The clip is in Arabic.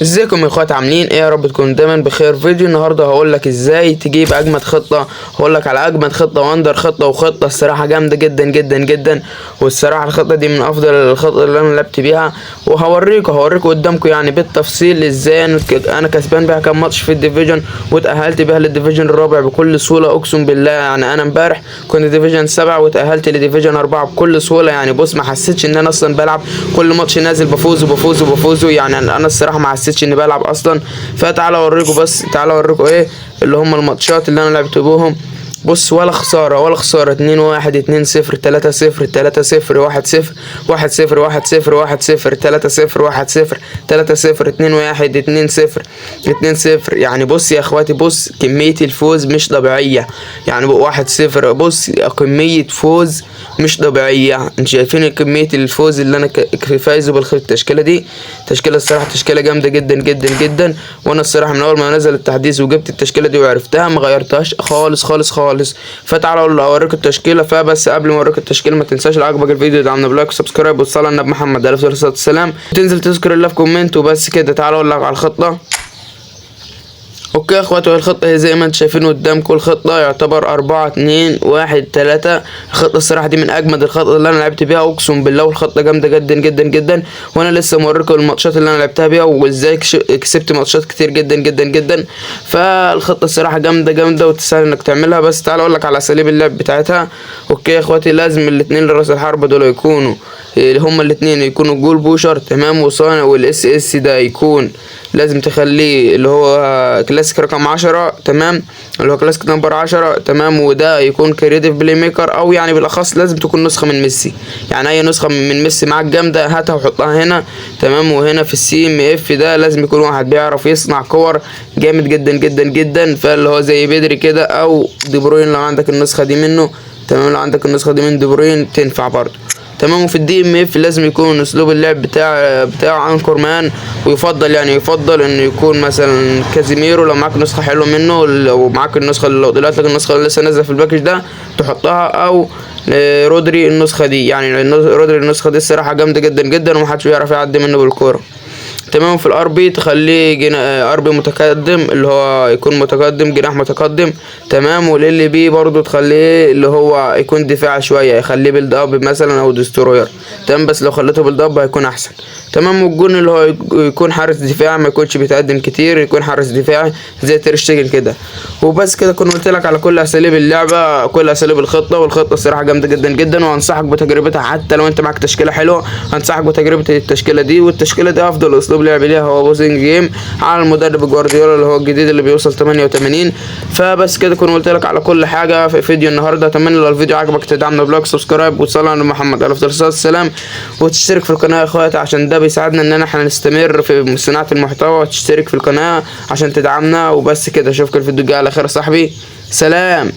ازيكم يا اخوات، عاملين ايه؟ يا رب تكونوا دايما بخير. فيديو النهارده هقول لك ازاي تجيب اجمد خطه. هقول لك على اجمد خطه واندر خطه الصراحه جامده جدا جدا جدا. والصراحه الخطه دي من افضل الخطط اللي انا لعبت بيها، وهوريكم قدامكم يعني بالتفصيل ازاي انا كسبان بيها كام ماتش في الديفيجن، واتاهلت بيها للديفيجن الرابع بكل سهوله. اقسم بالله يعني انا امبارح كنت ديفيجن 7 واتاهلت لديفيجن 4 بكل سهوله. يعني بص، ما حسيتش ان انا اصلا بلعب، كل ماتش نازل بفوز. يعني انا الصراحه ما حسيتش اني بلعب اصلا. فتعالى اوريكم، بس تعالى اوريكم ايه اللي هم الماتشات اللي انا لعبت بيهم. بص، ولا خسارة 2-1 2-0 3-0 3-0 1-0 1-0 1-0 1-0 3-0 1-0 3-0 2-1 2-0 2-0. يعني بص يا اخواتي، بص كمية الفوز مش طبيعية. يعني 1-0، بص كمية فوز مش طبيعية. انتوا شايفين كمية الفوز اللي انا فايزه التشكيلة دي. تشكيلة الصراحة تشكيلة جامدة جدا جدا جدا. وانا الصراحة من اول ما نزل التحديث وجبت التشكيلة دي وعرفتها ما غيرتهاش خالص. فتعالوا اوريكم التشكيله. فبس قبل ما اوريك التشكيله ما تنساش لو عجبك الفيديو تدعمنا بلايك وسبسكرايب والصلاه على النبي محمد عليه الصلاه والسلام، وتنزل تذكر الله في كومنت. وبس كده، تعالوا اقول لك على الخطه. اوكي يا اخواتي، الخطه هي زي ما انتم شايفين قدامكم. الخطه يعتبر 4-2-1-3. الخطه الصراحه دي من اجمد الخطط اللي انا لعبت بيها، اقسم بالله. والخطه جامده جدا جدا جدا. وانا لسه موريكم الماتشات اللي انا لعبتها بيها وازاي كسبت ماتشات كتير جدا جدا جدا. فالخطه الصراحه جامده وتسهل انك تعملها. بس تعال اقول لك على اساليب اللعب بتاعتها. اوكي يا اخواتي، لازم الاثنين اللي راس الحربه دول يكونوا هما الاثنين يكونوا جول بوشر، تمام. وصانع والاس ده يكون لازم تخليه اللي هو كلاسيك رقم 10، تمام، اللي هو كلاسيك نمبر 10، تمام. وده يكون كريتيف بلاي ميكر، او يعني بالاخص لازم تكون نسخه من ميسي. يعني اي نسخه من ميسي معاك جامده هاتها وحطها هنا، تمام. وهنا في CMF ده لازم يكون واحد بيعرف يصنع كور جامد جدا جدا جدا. فاللي هو زي بدري كده او دي بروين لو عندك النسخه دي منه، تمام. لو عندك النسخه دي من دي بروين تنفع برضه، تمام. وفي DMF لازم يكون اسلوب اللعب بتاعه انكر مان. ويفضل انه يكون مثلا كازيميرو لو معاك نسخه حلوه منه، لو معاك النسخه اللي لو طلعت لك النسخه اللي لسه نازله في الباكج ده تحطها، او رودري النسخه دي. يعني رودري النسخه دي الصراحه جامده جدا جدا ومحدش بيعرف يعدي منه بالكوره، تمام. في الRB تخليه RB متقدم، اللي هو يكون متقدم جناح متقدم، تمام. والLB برضو تخليه اللي هو يكون دفاع شويه، يخليه بيلد اب مثلا او دستروير، تمام. بس لو خليته بيلد اب هيكون احسن، تمام. والجون اللي هو يكون حارس دفاع، ما يكونش بيتقدم كتير، يكون حارس دفاعي زي تير شتيجن كده. وبس كده كنت قلت لك على كل اساليب اللعبه، كل اساليب الخطه. والخطه الصراحه جامده جدا جدا، وانصحك بتجربتها. حتى لو انت معاك تشكيله حلوه انصحك بتجربه التشكيله دي. والتشكيله دي افضل اسلوب لعب ليها هو بوزنج جيم على المدرب جوارديولا اللي هو الجديد اللي بيوصل 88. فبس كده كنت قلت لك على كل حاجه في فيديو النهارده. اتمنى لو الفيديو عجبك تدعمنا بلايك وسبسكرايب وتصلي على محمد عليه الصلاه والسلام، وتشترك في القناه يا اخواتي عشان ده بيساعدنا ان احنا نستمر في صناعه المحتوى. تشترك في القناه عشان تدعمنا. وبس كده، اشوفك الفيديو الجاي على خير يا صاحبي، سلام.